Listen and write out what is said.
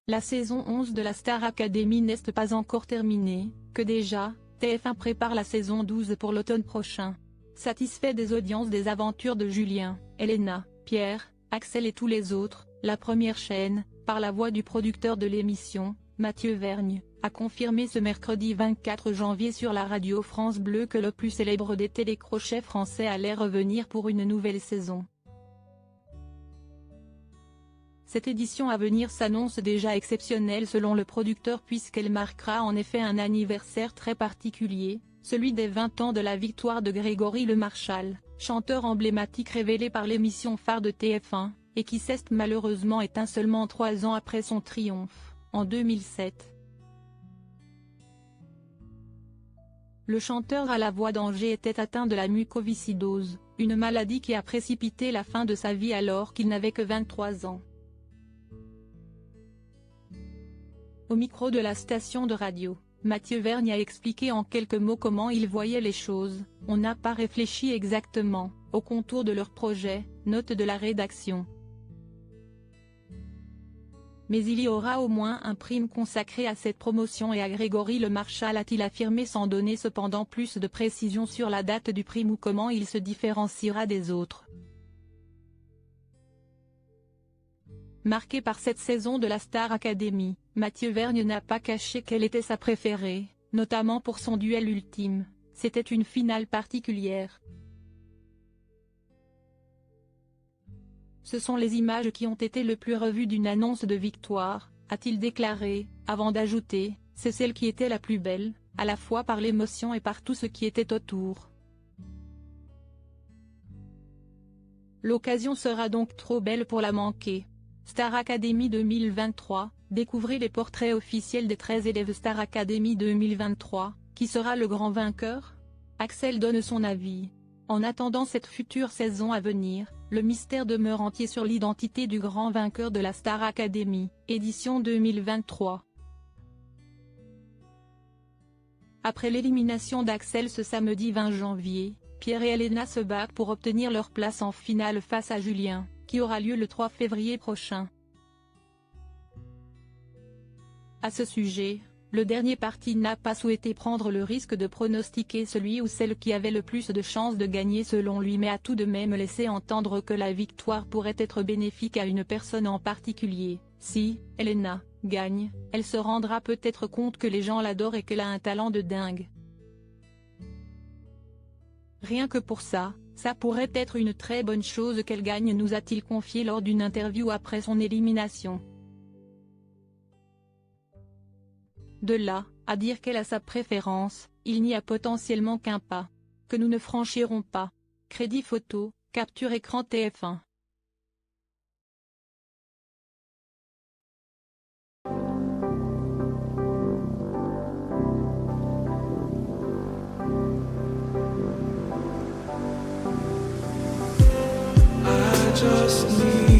La saison 11 de la Star Academy n'est pas encore terminée, que déjà, TF1 prépare la saison 12 pour l'automne prochain. Satisfait des audiences des aventures de Julien, Elena, Pierre, Axel et tous les autres, la première chaîne, par la voix du producteur de l'émission, Mathieu Vergne, a confirmé ce mercredi 24 janvier sur la radio France Bleu que le plus célèbre des télécrochets français allait revenir pour une nouvelle saison. Cette édition à venir s'annonce déjà exceptionnelle selon le producteur puisqu'elle marquera en effet un anniversaire très particulier, celui des 20 ans de la victoire de Grégory Le Marchal, chanteur emblématique révélé par l'émission phare de TF1, et qui s'est malheureusement éteint seulement 3 ans après son triomphe, en 2007. Le chanteur à la voix d'Angers était atteint de la mucoviscidose, une maladie qui a précipité la fin de sa vie alors qu'il n'avait que 23 ans. Au micro de la station de radio, Mathieu Vergne a expliqué en quelques mots comment il voyait les choses. « On n'a pas réfléchi exactement, au contour de leur projet », note de la rédaction. Mais il y aura au moins un prime consacré à cette promotion et à Grégory Le Marchal, a-t-il affirmé sans donner cependant plus de précisions sur la date du prime ou comment il se différenciera des autres. Marqué par cette saison de la Star Academy, Mathieu Vergne n'a pas caché quelle était sa préférée, notamment pour son duel ultime. C'était une finale particulière. Ce sont les images qui ont été le plus revues d'une annonce de victoire, a-t-il déclaré, avant d'ajouter, c'est celle qui était la plus belle, à la fois par l'émotion et par tout ce qui était autour. L'occasion sera donc trop belle pour la manquer. Star Academy 2023, découvrez les portraits officiels des 13 élèves Star Academy 2023, qui sera le grand vainqueur? Axel donne son avis. En attendant cette future saison à venir, le mystère demeure entier sur l'identité du grand vainqueur de la Star Academy, édition 2023. Après l'élimination d'Axel ce samedi 20 janvier, Pierre et Elena se battent pour obtenir leur place en finale face à Julien, qui aura lieu le 3 février prochain. À ce sujet, le dernier parti n'a pas souhaité prendre le risque de pronostiquer celui ou celle qui avait le plus de chances de gagner selon lui, mais a tout de même laissé entendre que la victoire pourrait être bénéfique à une personne en particulier. Si Elena gagne, elle se rendra peut-être compte que les gens l'adorent et qu'elle a un talent de dingue. Rien que pour ça, ça pourrait être une très bonne chose qu'elle gagne, nous a-t-il confié lors d'une interview après son élimination. De là, à dire qu'elle a sa préférence, il n'y a potentiellement qu'un pas que nous ne franchirons pas. Crédit photo, capture écran TF1. Just need